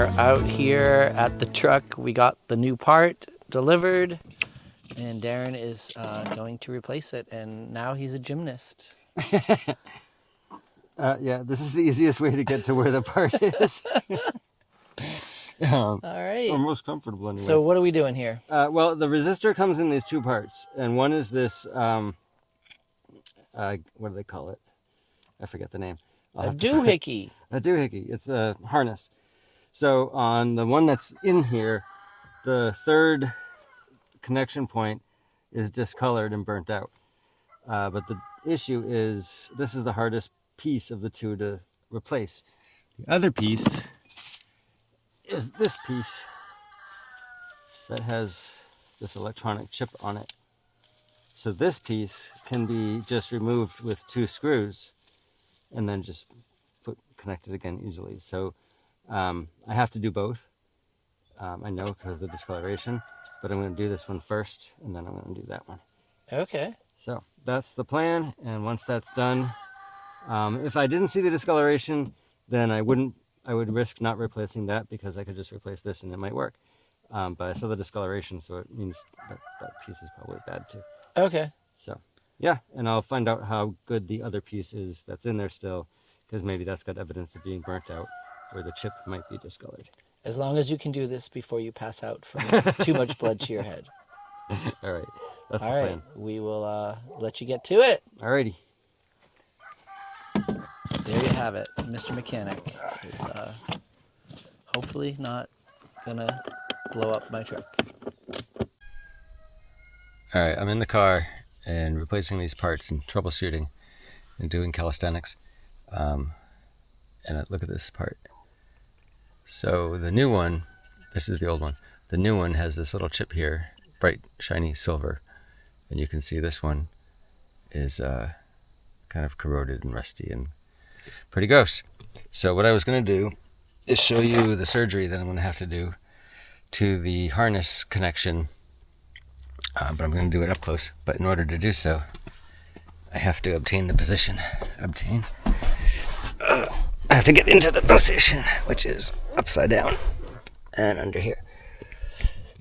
are out here at the truck. We got the new part delivered, and Darren is going to replace it, and now he's a gymnast. Yeah, this is the easiest way to get to where the part is. All right. Or most comfortable anyway. So what are we doing here? Well, the resistor comes in these two parts, and one is this, what do they call it? I forget the name. A doohickey. A doohickey. It's a harness. So on the one that's in here, the third connection point is discolored and burnt out. But the issue is this is the hardest piece of the two to replace. The other piece is this piece that has this electronic chip on it. So this piece can be just removed with 2 screws and then just connected again easily. So I have to do both. I know because of the discoloration, but I'm going to do this one first and then I'm going to do that one. Okay. So that's the plan, and once that's done, if I didn't see the discoloration, then I would risk not replacing that because I could just replace this and it might work. But I saw the discoloration, so it means that piece is probably bad too. Okay. So yeah, and I'll find out how good the other piece is that's in there still, because maybe that's got evidence of being burnt out, or the chip might be discolored. As long as you can do this before you pass out from too much blood to your head. All right, that's All the right, plan. we will let you get to it. Alrighty. There you have it. Mr. Mechanic is hopefully not gonna blow up my truck. Alright, I'm in the car and replacing these parts and troubleshooting and doing calisthenics. And look at this part. So the new one, this is the old one. The new one has this little chip here, bright, shiny silver. And you can see this one is kind of corroded and rusty and pretty gross. So what I was going to do is show you the surgery that I'm going to have to do to the harness connection. But I'm going to do it up close. But in order to do so, I have to obtain the position. I have to get into the position, which is upside down and under here.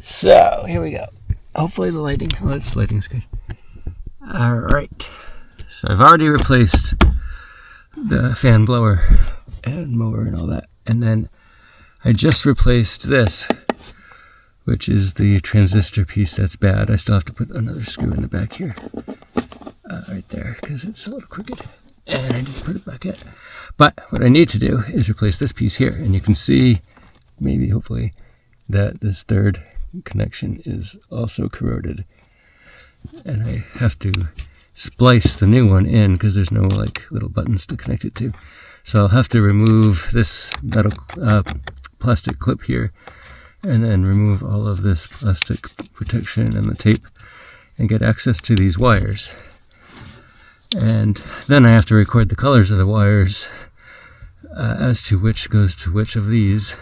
So here we go. Hopefully the lighting, this lighting's good. All right. So I've already replaced the fan blower and mower and all that. And then I just replaced this, which is the transistor piece that's bad. I still have to put another screw in the back here. Right there, because it's a little crooked. And I didn't put it back in. But what I need to do is replace this piece here. And you can see, maybe, hopefully, that this third connection is also corroded. And I have to splice the new one in because there's no like little buttons to connect it to. So I'll have to remove this metal plastic clip here and then remove all of this plastic protection and the tape and get access to these wires. And then I have to record the colors of the wires as to which goes to which of these,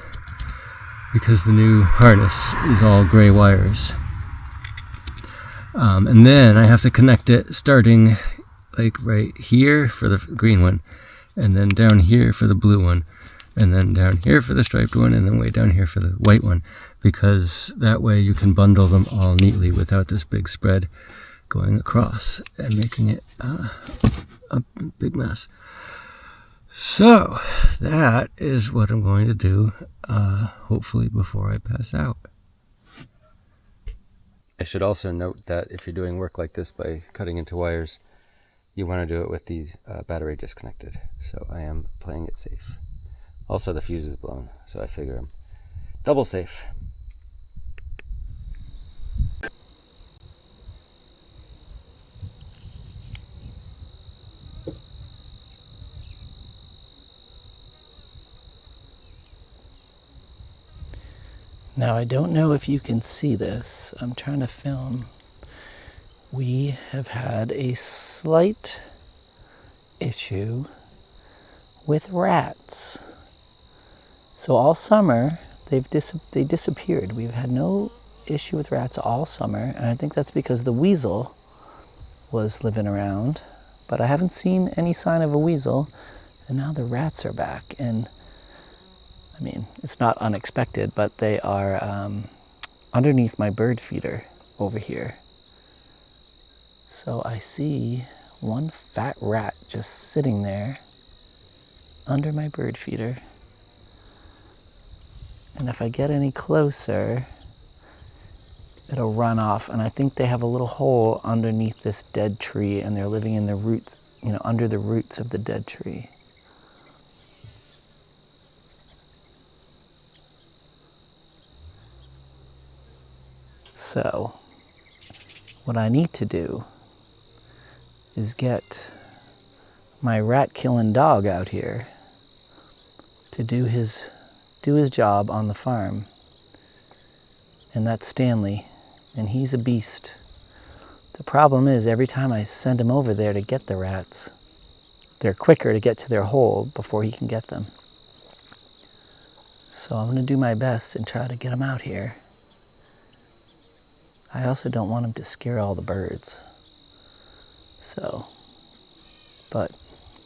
because the new harness is all gray wires. And then I have to connect it starting like right here for the green one, and then down here for the blue one, and then down here for the striped one, and then way down here for the white one, because that way you can bundle them all neatly without this big spread going across and making it a big mess. So that is what I'm going to do, hopefully before I pass out. I should also note that if you're doing work like this by cutting into wires, you want to do it with the battery disconnected. So I am playing it safe. Also the fuse is blown, so I figure I'm double safe. Now, I don't know if you can see this. I'm trying to film. We have had a slight issue with rats. So all summer, they disappeared. We've had no issue with rats all summer, and I think that's because the weasel was living around. But I haven't seen any sign of a weasel, and now the rats are back. And I mean, it's not unexpected, but they are underneath my bird feeder over here. So I see one fat rat just sitting there under my bird feeder. And if I get any closer, it'll run off. And I think they have a little hole underneath this dead tree, and they're living in the roots, you know, under the roots of the dead tree. So, what I need to do is get my rat-killing dog out here to do his job on the farm. And that's Stanley, and he's a beast. The problem is, every time I send him over there to get the rats, they're quicker to get to their hole before he can get them. So I'm going to do my best and try to get him out here. I also don't want him to scare all the birds. So, but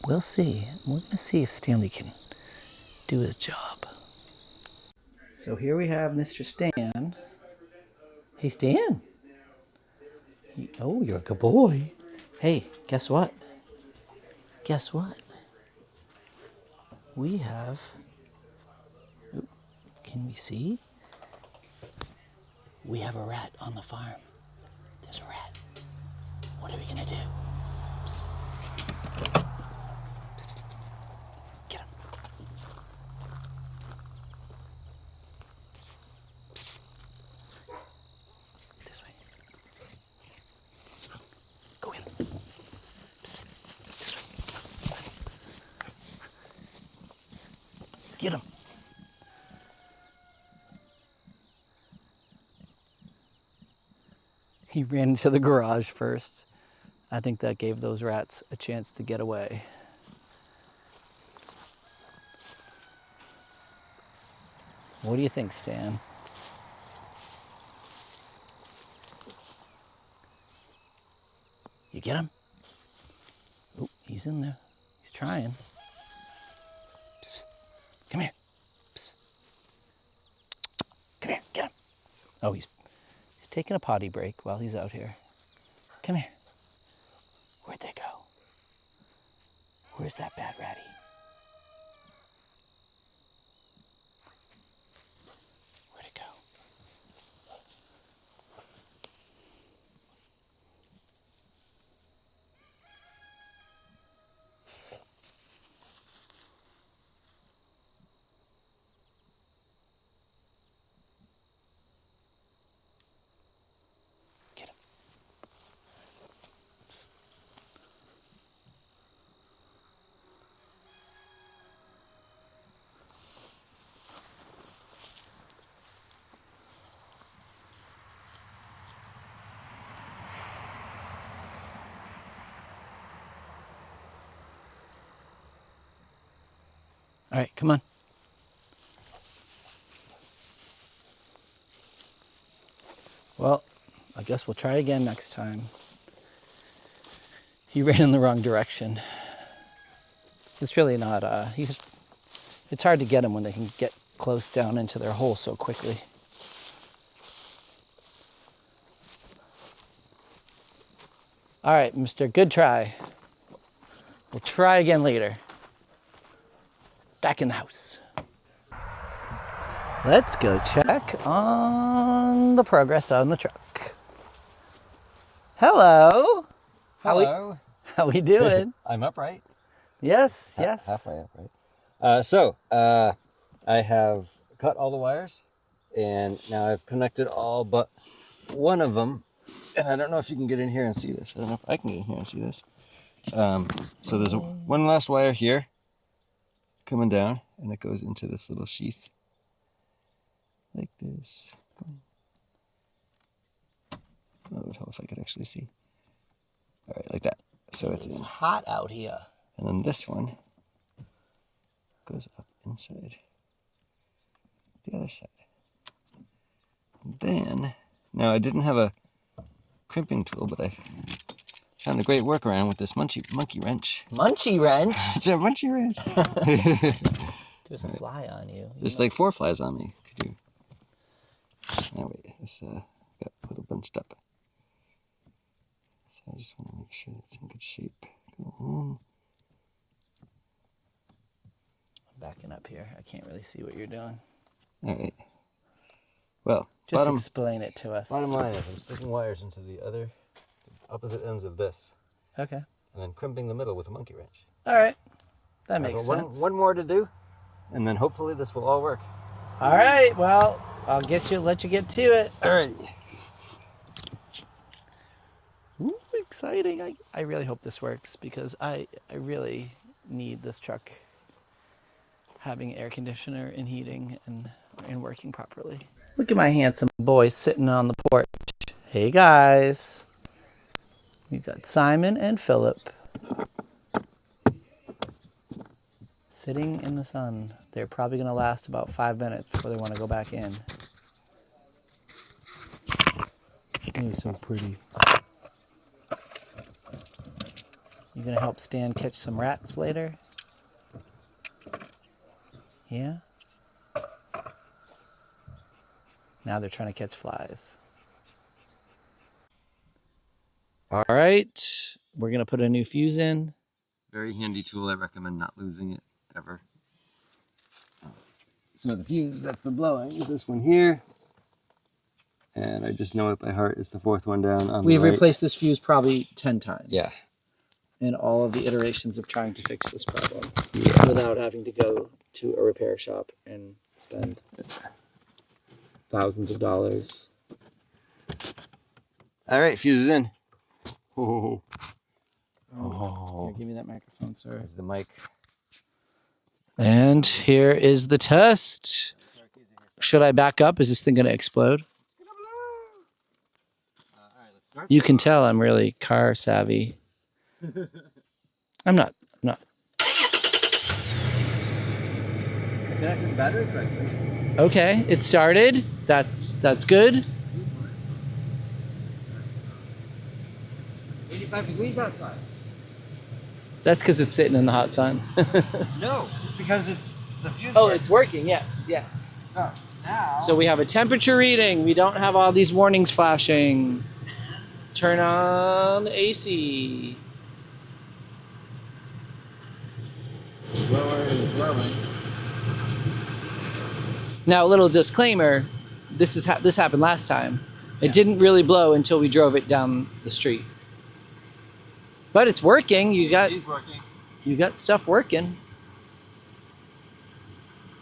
we'll see. We're going to see if Stanley can do his job. So here we have Mr. Stan. Hey, Stan. Oh, you're a good boy. Hey, guess what? Guess what? We have... Can we see? We have a rat on the farm. There's a rat. What are we going to do? Psst, psst. Psst, psst. Get him. Psst, psst. Psst, psst. This way. Go get him. Psst, psst. This way. Get him. He ran into the garage first. I think that gave those rats a chance to get away. What do you think, Stan? You get him? Oh, he's in there. He's trying. Psst, psst. Come here. Psst, psst. Come here, get him. Oh, he's taking a potty break while he's out here. Come here. Where'd they go? Where's that bad ratty? Where'd it go? Get him. All right, come on. Well, I guess we'll try again next time. He ran in the wrong direction. It's really not, it's hard to get them when they can get close down into their hole so quickly. All right, mister, good try. We'll try again later. Back in the house. Let's go check on the progress on the truck. Hello. Hello. How we doing? I'm upright. Yes, yes. Halfway upright. I have cut all the wires, and now I've connected all but one of them. And I don't know if you can get in here and see this. I don't know if I can get in here and see this. So there's one last wire here coming down, and it goes into this little sheath like this. Oh, it would help if I could actually see. All right, like that. So It's hot out here. and then this one goes up inside the other side. And then, now I didn't have a crimping tool, but I found a great workaround with this monkey wrench. Munchie wrench? It's a monkey wrench. There's a fly on you. There's like 4 flies on me. Could you? Oh wait, this got a little bunched up. So I just want to make sure it's in good shape. Go on. I'm backing up here. I can't really see what you're doing. All right. Well, just explain it to us. Bottom line is I'm sticking wires into the opposite ends of this. Okay. And then crimping the middle with a monkey wrench. All right. That makes sense. One more to do, and then hopefully this will all work. All right. Well, I'll let you get to it. All right. Ooh, exciting. I really hope this works because I really need this truck having air conditioner and heating and working properly. Look at my handsome boy sitting on the porch. Hey guys. We've got Simon and Philip sitting in the sun. They're probably going to last about 5 minutes before they want to go back in. You're so pretty. You going to help Stan catch some rats later? Yeah? Now they're trying to catch flies. All right. We're going to put a new fuse in. Very handy tool. I recommend not losing it ever. So the fuse that's been blowing is this one here. And I just know it by heart. It's the 4th one down on We've the right. replaced this fuse probably 10 times. Yeah. In all of the iterations of trying to fix this problem. Yeah. Without having to go to a repair shop and spend thousands of dollars. All right, fuse is in. Oh. Here, give me that microphone, sir. There's the mic. And here is the test. Should I back up? Is this thing going to explode? You can tell I'm really car savvy. I'm not. Connected the battery correctly. Okay, it started. That's good. 85 degrees outside. That's because it's sitting in the hot sun. No, it's because the fuse Oh, works. it's working. Yes. So now. So we have a temperature reading. We don't have all these warnings flashing. Turn on the AC. Blowing. Now, a little disclaimer. This happened last time. It didn't really blow until we drove it down the street. But it's working. He's working. You got stuff working.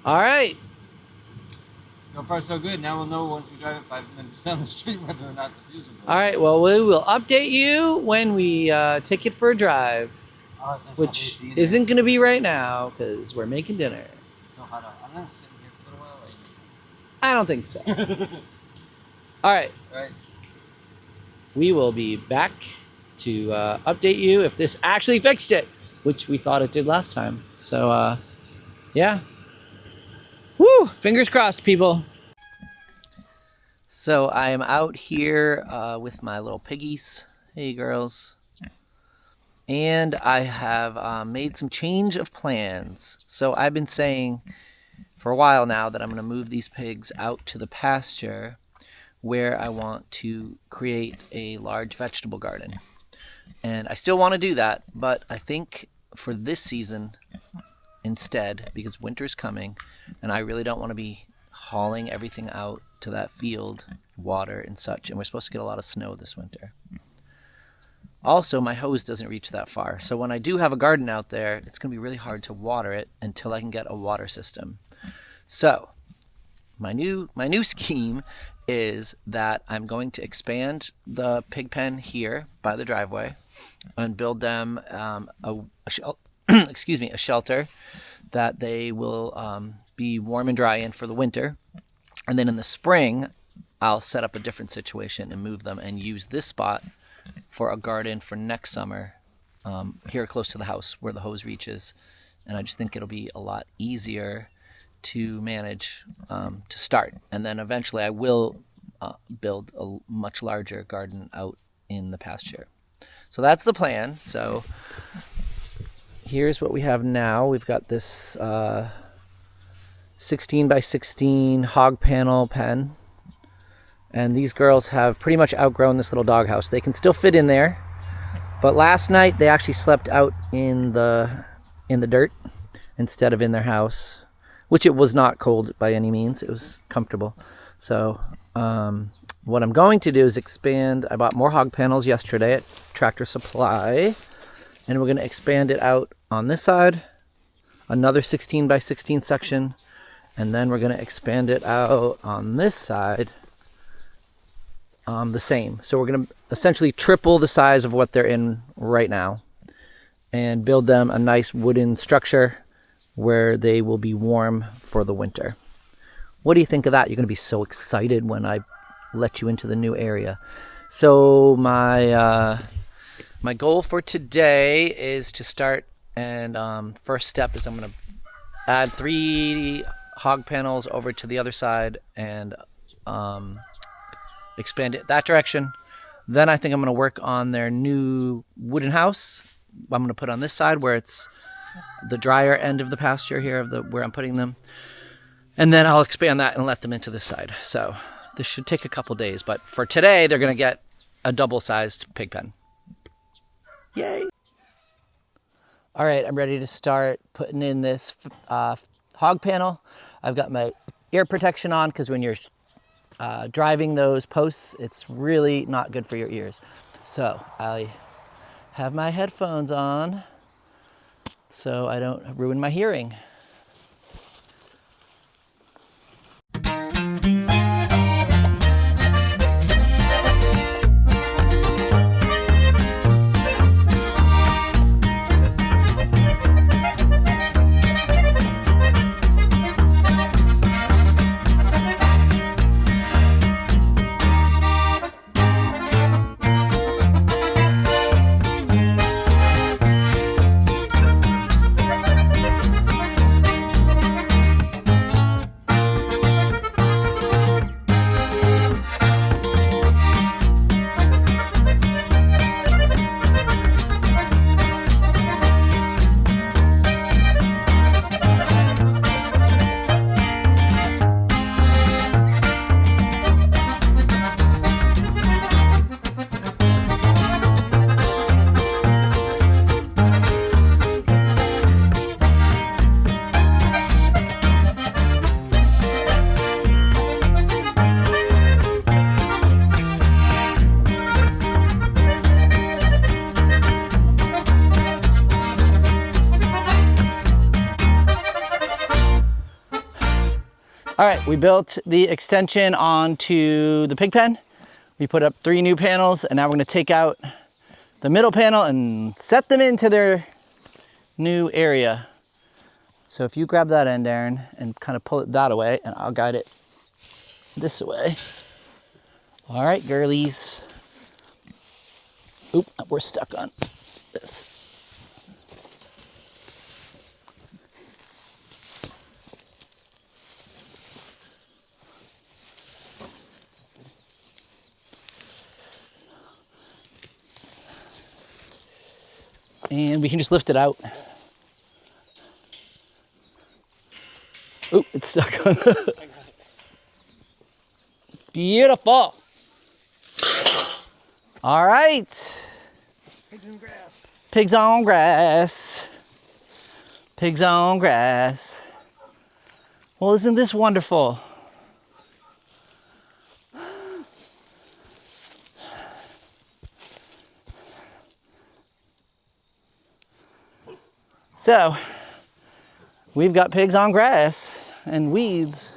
All right. So far, so good. Now we'll know once we drive it 5 minutes down the street whether or not the fuse will blow. All right. Well, we will update you when we take it for a drive, which isn't going to be right now because we're making dinner. It's so hot out. I'm going to sit here for a little while. I don't think so. All right. Right. We will be back to update you if this actually fixed it, which we thought it did last time. So, yeah. Woo! Fingers crossed, people. So I am out here with my little piggies. Hey, girls. And I have made some change of plans. So I've been saying for a while now that I'm going to move these pigs out to the pasture where I want to create a large vegetable garden. And I still want to do that, but I think for this season instead, because winter's coming, and I really don't want to be hauling everything out to that field, water and such, and we're supposed to get a lot of snow this winter. Also, my hose doesn't reach that far, so when I do have a garden out there, it's going to be really hard to water it until I can get a water system. So, my new scheme is that I'm going to expand the pig pen here by the driveway and build them a shelter that they will be warm and dry in for the winter. And then in the spring, I'll set up a different situation and move them and use this spot for a garden for next summer here close to the house where the hose reaches. And I just think it'll be a lot easier to manage to start. And then eventually I will build a much larger garden out in the pasture. So that's the plan. So here's what we have now. We've got this 16 by 16 hog panel pen. And these girls have pretty much outgrown this little doghouse. They can still fit in there, but last night they actually slept out in the dirt instead of in their house, which it was not cold by any means. It was comfortable. So what I'm going to do is expand. I bought more hog panels yesterday at Tractor Supply, and we're going to expand it out on this side, another 16 by 16 section, and then we're going to expand it out on this side. The same. So we're going to essentially triple the size of what they're in right now and build them a nice wooden structure where they will be warm for the winter. What do you think of that? You're going to be so excited when I let you into the new area. So my goal for today is to start, and first step is I'm going to add 3 hog panels over to the other side and expand it that direction. Then I think I'm going to work on their new wooden house. I'm going to put on this side where it's the drier end of the pasture here of where I'm putting them. And then I'll expand that and let them into this side. So this should take a couple days, but for today they're going to get a double-sized pig pen. Yay! All right, I'm ready to start putting in this hog panel. I've got my ear protection on because when you're driving those posts, it's really not good for your ears. So I have my headphones on so I don't ruin my hearing. All right, we built the extension onto the pig pen. We put up 3 new panels, and now we're gonna take out the middle panel and set them into their new area. So if you grab that end, Aaron, and kind of pull it that away, and I'll guide it this way. All right, girlies. Oop, we're stuck on this. And we can just lift it out. Oop, it's stuck on. Beautiful. All right. Pigs on grass. Pigs on grass. Pigs on grass. Well, isn't this wonderful? So, we've got pigs on grass and weeds.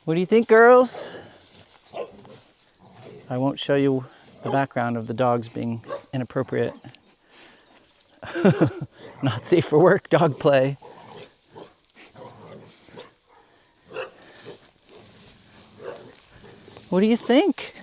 What do you think, girls? I won't show you the background of the dogs being inappropriate. Not safe for work, dog play. What do you think?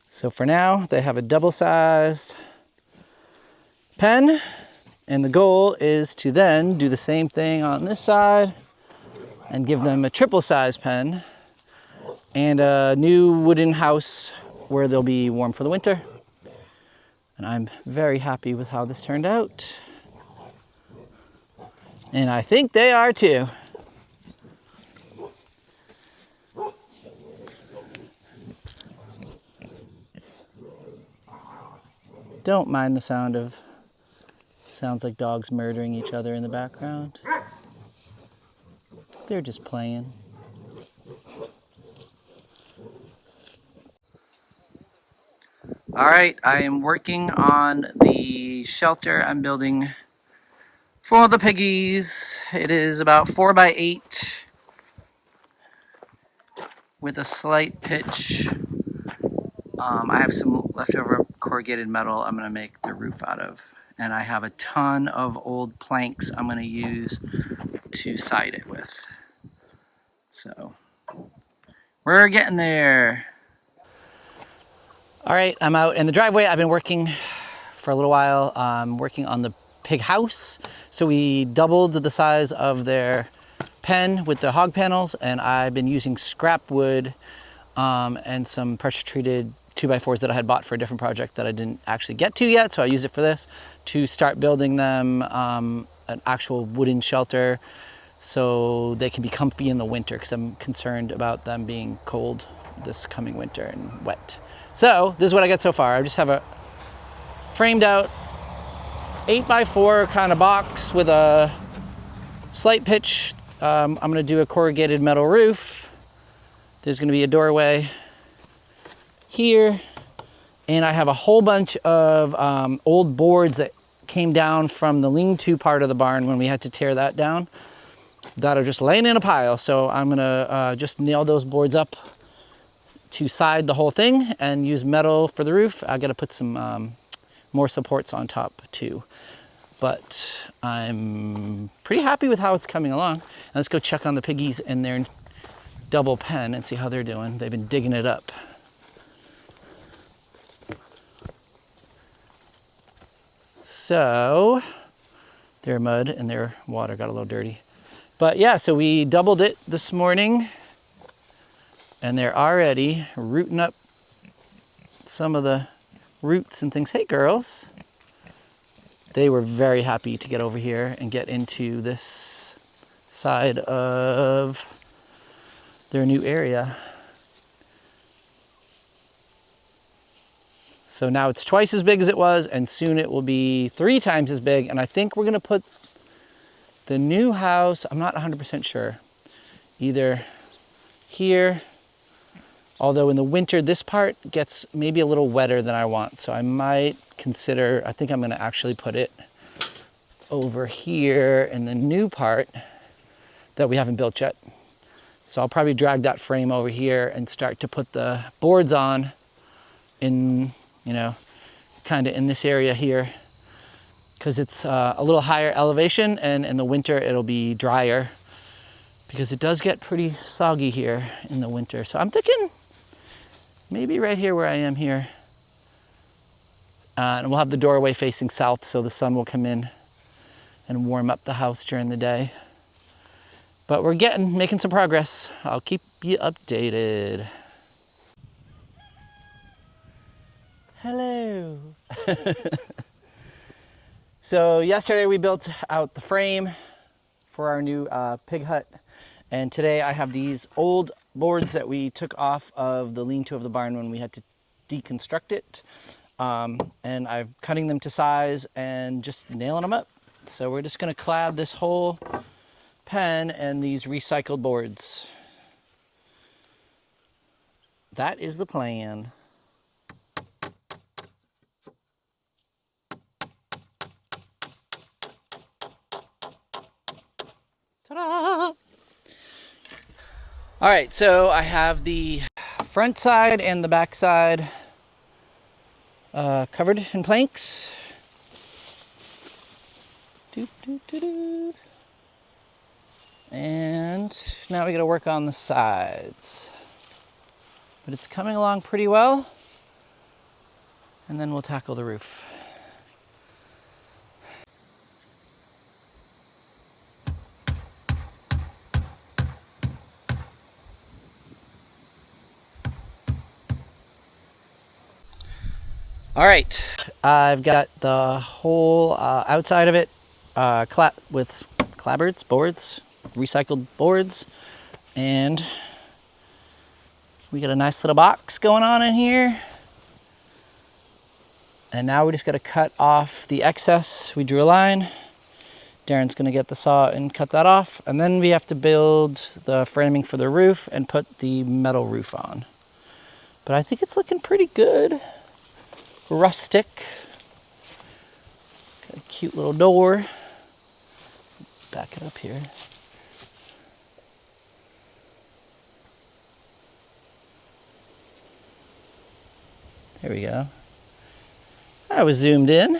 So for now, they have a double-sized pen, and the goal is to then do the same thing on this side and give them a triple-sized pen and a new wooden house where they'll be warm for the winter. And I'm very happy with how this turned out. And I think they are too. Don't mind the sounds like dogs murdering each other in the background. They're just playing. All right, I am working on the shelter I'm building for the piggies. It is about 4x8 with a slight pitch. I have some leftover corrugated metal I'm gonna make the roof out of. And I have a ton of old planks I'm gonna use to side it with. So, we're getting there. All right, I'm out in the driveway. I've been working for a little while. I'm working on the pig house. So we doubled the size of their pen with the hog panels, and I've been using scrap wood and some pressure treated 2x4s that I had bought for a different project that I didn't actually get to yet. So I used it for this to start building them an actual wooden shelter so they can be comfy in the winter, because I'm concerned about them being cold this coming winter and wet. So this is what I got so far. I just have a framed out 8x4 kind of box with a slight pitch. I'm gonna do a corrugated metal roof. There's gonna be a doorway here. And I have a whole bunch of old boards that came down from the lean-to part of the barn when we had to tear that down, that are just laying in a pile. So I'm gonna just nail those boards up to side the whole thing and use metal for the roof. I gotta put some more supports on top too. But I'm pretty happy with how it's coming along. And let's go check on the piggies in their double pen and see how they're doing. They've been digging it up. So their mud and their water got a little dirty. But yeah, so we doubled it this morning, and they're already rooting up some of the roots and things. Hey girls. They were very happy to get over here and get into this side of their new area. So now it's twice as big as it was, and soon it will be 3 times as big. And I think we're gonna put the new house, I'm not 100% sure, either here, although in the winter this part gets maybe a little wetter than I want. So I might consider, I think I'm gonna actually put it over here in the new part that we haven't built yet. So I'll probably drag that frame over here and start to put the boards on in, you know, kind of in this area here, because it's a little higher elevation, and in the winter it'll be drier because it does get pretty soggy here in the winter. So I'm thinking maybe right here where I am here. And we'll have the doorway facing south so the sun will come in and warm up the house during the day. But we're making some progress. I'll keep you updated. Hello. So yesterday we built out the frame for our new pig hut. And today I have these old boards that we took off of the lean-to of the barn when we had to deconstruct it. And I'm cutting them to size and just nailing them up. So we're just gonna clad this whole pen and these recycled boards. That is the plan. Ta-da! All right, so I have the front side and the back side covered in planks. Doop, doop, doop, doop. And now we gotta work on the sides. But it's coming along pretty well. And then we'll tackle the roof. All right, I've got the whole outside of it with boards, recycled boards, and we got a nice little box going on in here. And now we just got to cut off the excess. We drew a line. Darren's going to get the saw and cut that off. And then we have to build the framing for the roof and put the metal roof on. But I think it's looking pretty good. Rustic. Got a cute little door. Back it up here. There we go. I was zoomed in.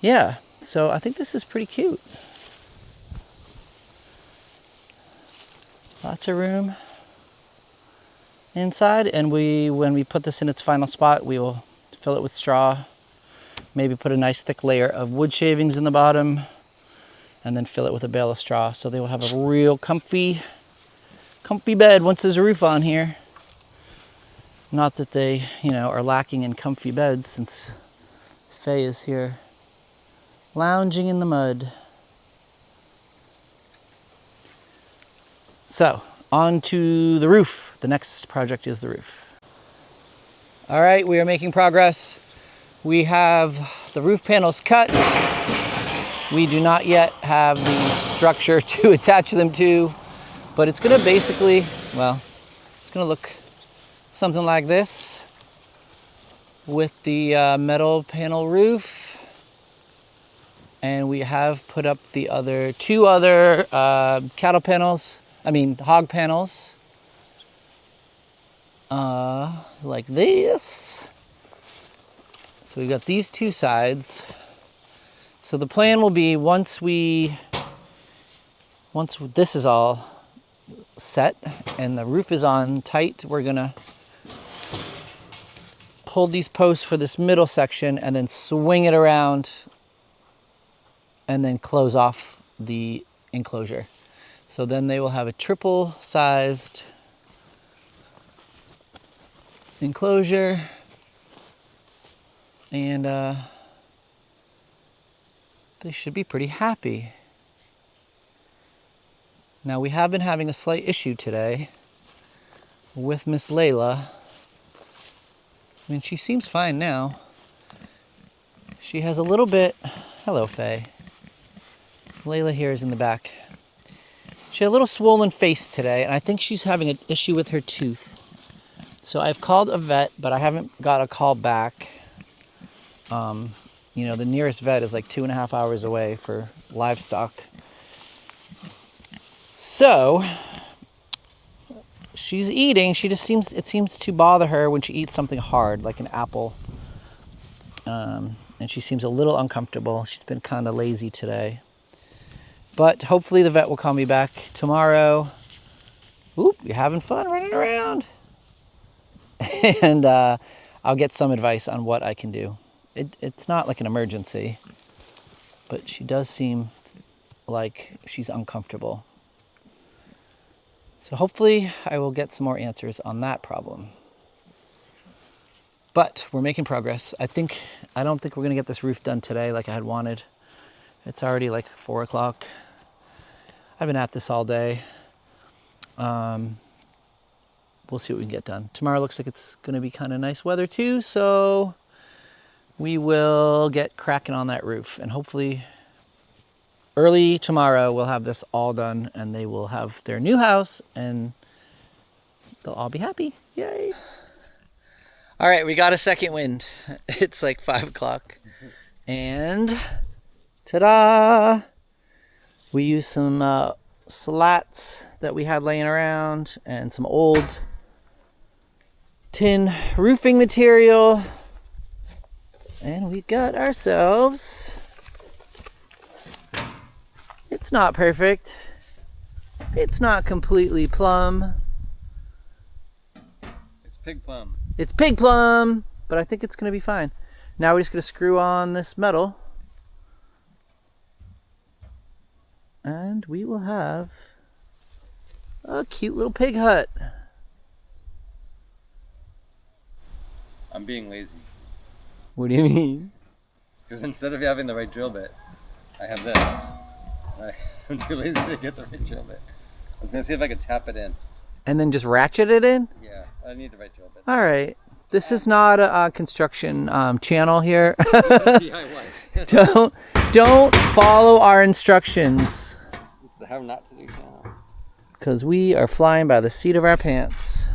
Yeah, so I think this is pretty cute. Lots of room inside, and when we put this in its final spot, we will fill it with straw, maybe put a nice thick layer of wood shavings in the bottom, and then fill it with a bale of straw, so they will have a real comfy bed once there's a roof on here. Not that they, are lacking in comfy beds, since Faye is here lounging in the mud. So, on to the roof. The next project is the roof. All right, we are making progress. We have the roof panels cut. We do not yet have the structure to attach them to, but it's gonna basically, it's gonna look something like this with the metal panel roof. And we have put up the two other hog panels, like this. So we've got these two sides. So the plan will be once this is all set and the roof is on tight, we're gonna pull these posts for this middle section and then swing it around and then close off the enclosure. So then they will have a triple-sized enclosure, and they should be pretty happy. Now, we have been having a slight issue today with Miss Layla. I mean, she seems fine now. She has a little bit... Hello, Faye. Layla here is in the back. She had a little swollen face today, and I think she's having an issue with her tooth. So I've called a vet, but I haven't got a call back. The nearest vet is like 2.5 hours away for livestock. So she's eating. It seems to bother her when she eats something hard, like an apple. And she seems a little uncomfortable. She's been kind of lazy today. But hopefully the vet will call me back tomorrow. Oop, you're having fun running around. And I'll get some advice on what I can do. It's not like an emergency, but she does seem like she's uncomfortable. So hopefully I will get some more answers on that problem. But we're making progress. I don't think we're gonna get this roof done today like I had wanted. It's already like 4 o'clock. I've been at this all day. We'll see what we can get done. Tomorrow looks like it's gonna be kind of nice weather too, so we will get cracking on that roof, and hopefully early tomorrow we'll have this all done and they will have their new house and they'll all be happy. Yay. All right, we got a second wind. It's like 5 o'clock. And ta-da! We used some slats that we had laying around and some old tin roofing material. And we got ourselves... It's not perfect. It's not completely plumb. It's pig plum. It's pig plum, but I think it's going to be fine. Now we're just going to screw on this metal. And we will have a cute little pig hut. I'm being lazy. What do you mean? Because instead of having the right drill bit, I have this. I'm too lazy to get the right drill bit. I was going to see if I could tap it in. And then just ratchet it in? Yeah, I need the right drill bit. All right. This is not a construction channel here. DIY. Don't follow our instructions. It's the how not to do channel. Because we are flying by the seat of our pants.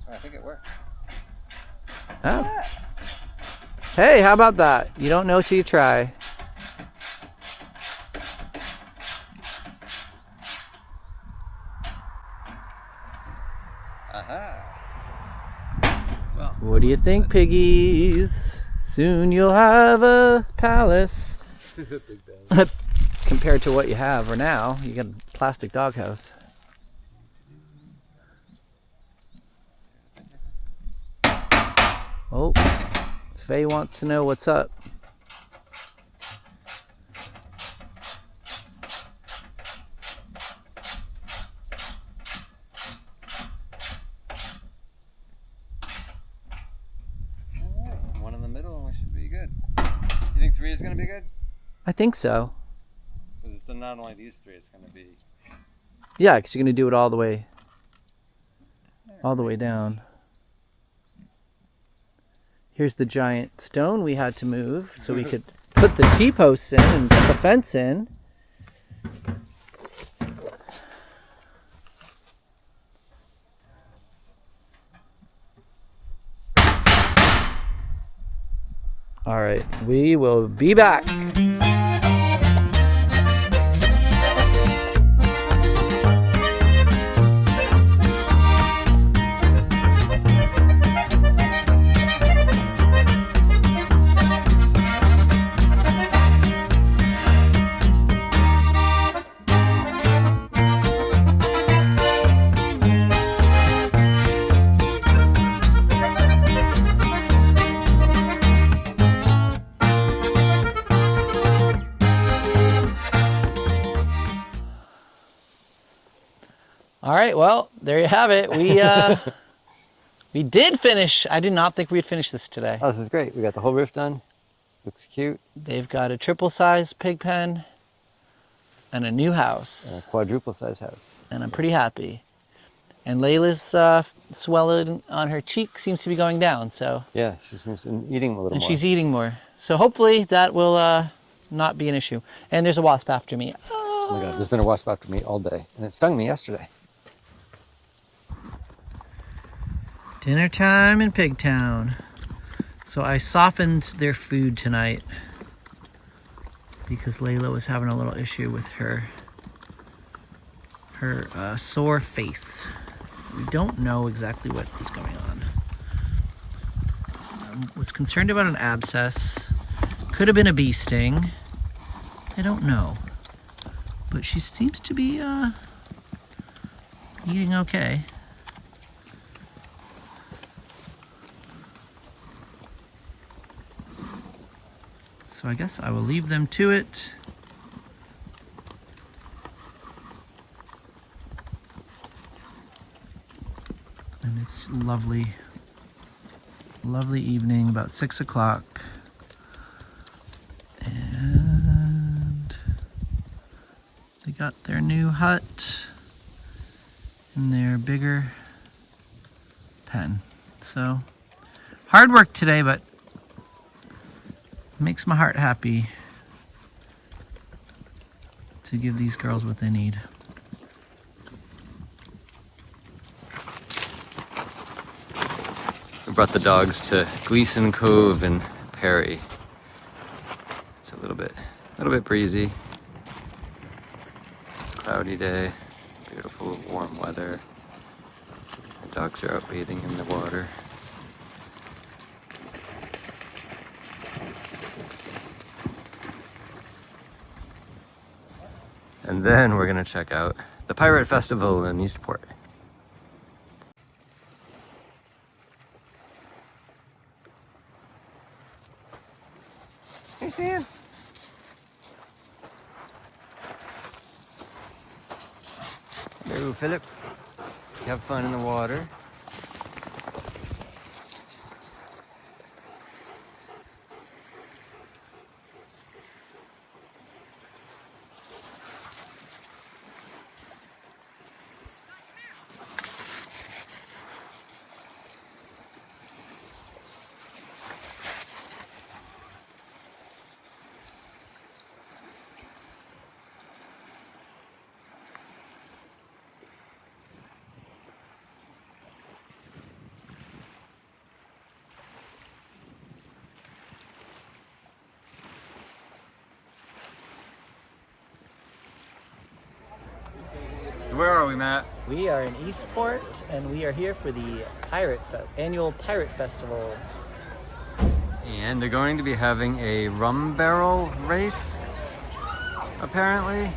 Oh, I think it worked. Oh. Hey, how about that? You don't know till you try. Aha. What do you think, piggies? Soon you'll have a palace. Compared to what you have or now, you got a plastic doghouse. Oh, Faye wants to know what's up. One in the middle and we should be good. You think 3 is going to be good? I think so. Because it's not only these 3, it's going to be... Yeah, because you're going to do it all the way down. Here's the giant stone we had to move so we could put the T-posts in and put the fence in. All right, we will be back. All right, well, there you have it. We did finish. I did not think we'd finish this today. Oh, this is great. We got the whole roof done. Looks cute. They've got a triple-size pig pen and a new house. And a quadruple-size house. And I'm pretty happy. And Layla's swelling on her cheek seems to be going down. So Yeah, she seems to be eating a little more. And she's eating more. So hopefully that will not be an issue. And there's a wasp after me. Oh my God, there's been a wasp after me all day. And it stung me yesterday. Dinner time in Pigtown. So I softened their food tonight because Layla was having a little issue with her sore face. We don't know exactly what is going on. I was concerned about an abscess. Could have been a bee sting. I don't know. But she seems to be eating okay. So I guess I will leave them to it. And it's lovely, lovely evening, about 6 o'clock. And they got their new hut and their bigger pen. So hard work today, but makes my heart happy to give these girls what they need. We brought the dogs to Gleason Cove and Perry. It's a little bit breezy. Cloudy day, beautiful warm weather. The dogs are out bathing in the water. And then we're gonna check out the Pirate Festival in Eastport. Hey, Stan. Hello, Philip. You have fun in the water. Matt? We are in Eastport, and we are here for the annual Pirate Festival. And they're going to be having a rum barrel race, apparently,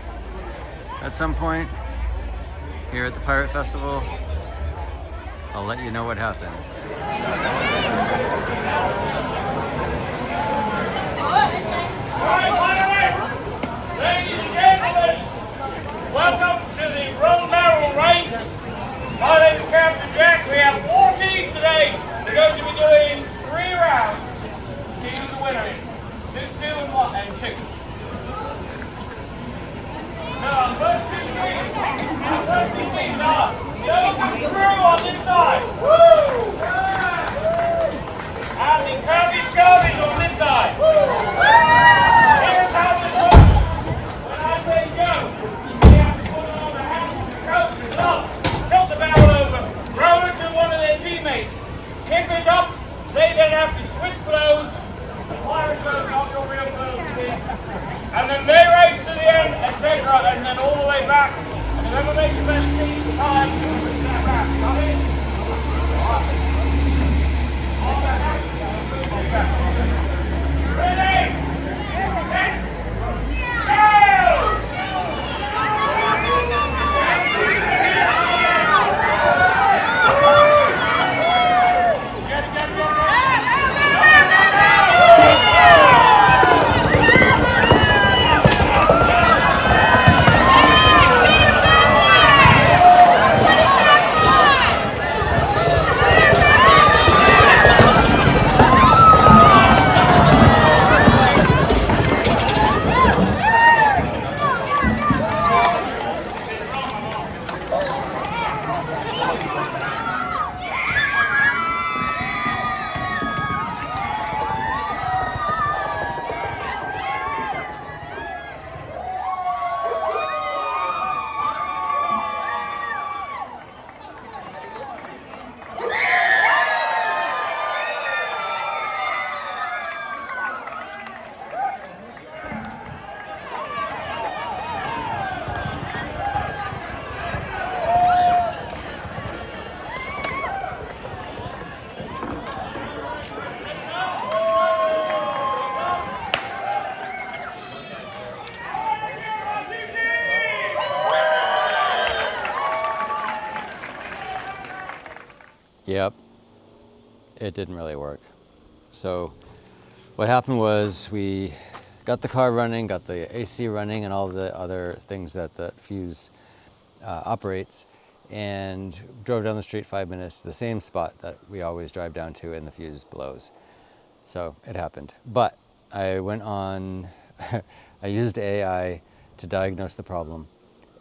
at some point here at the Pirate Festival. I'll let you know what happens. Ladies and gentlemen, welcome to the rum barrel race. My name is Captain Jack. We have 4 teams today. We're going to be doing 3 rounds. See who the winner is. 2, 2, and 1, and 2. Now, first 2 teams. Our first 2 teams are Joe Crew on this side. Woo! And the Kirby Scurvies on this side. Here's how it works. When I say go, we have to put on the hand, coach, and up, tilt the barrel over, throw it to one of their teammates, tip it up, they then have to switch blows, the pirate blows, not your real blows, please. And then they race to the end, etc., and then all the way back, and whoever makes the best team time, brings that back. Got it? All the hands, move back. Ready? Set! Yep, it didn't really work. So what happened was we got the car running, got the AC running and all the other things that the fuse operates, and drove down the street 5 minutes to the same spot that we always drive down to, and the fuse blows. So it happened. But I went on, I used AI to diagnose the problem.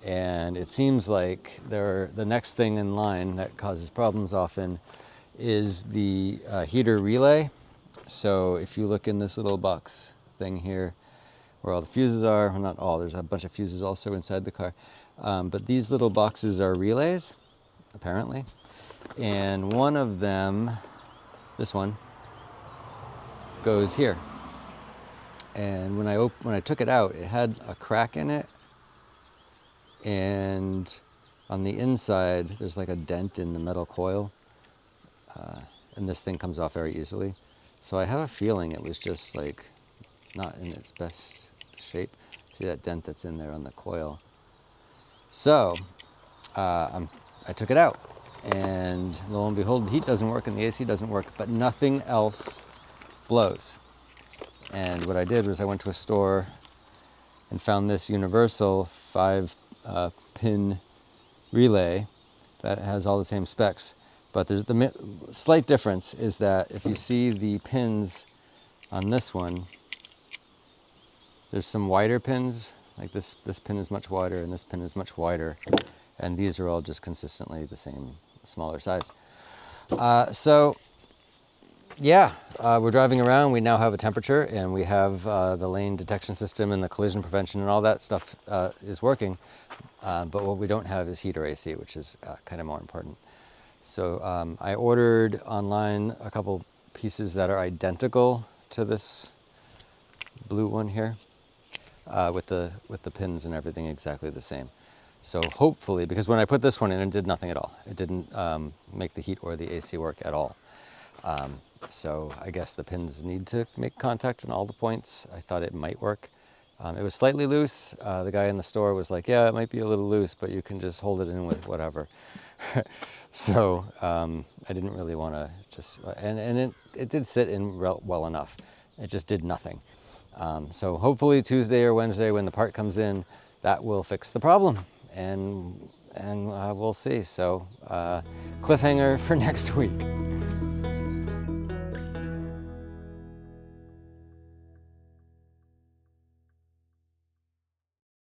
And it seems like the next thing in line that causes problems often is the heater relay. So if you look in this little box thing here, where all the fuses are, well, not all, there's a bunch of fuses also inside the car. But these little boxes are relays, apparently. And one of them, this one, goes here. And when I took it out, it had a crack in it. And on the inside, there's like a dent in the metal coil. And this thing comes off very easily. So I have a feeling it was just like not in its best shape. See that dent that's in there on the coil? So I took it out, and lo and behold, the heat doesn't work and the AC doesn't work, but nothing else blows. And what I did was I went to a store and found this universal 5-pin relay that has all the same specs. But there's the slight difference is that if you see the pins on this one, there's some wider pins, like this pin is much wider and this pin is much wider, and these are all just consistently the same, smaller size. So yeah, we're driving around, we now have a temperature, and we have the lane detection system and the collision prevention and all that stuff is working, but what we don't have is heat or AC, which is kind of more important. So I ordered online a couple pieces that are identical to this blue one here, with the pins and everything exactly the same. So hopefully, because when I put this one in, it did nothing at all. It didn't make the heat or the AC work at all. So I guess the pins need to make contact in all the points. I thought it might work. It was slightly loose. The guy in the store was like, yeah, it might be a little loose, but you can just hold it in with whatever. So I didn't really want to just, and it did sit in well enough. It just did nothing. So hopefully Tuesday or Wednesday when the part comes in, that will fix the problem, and we'll see. So cliffhanger for next week.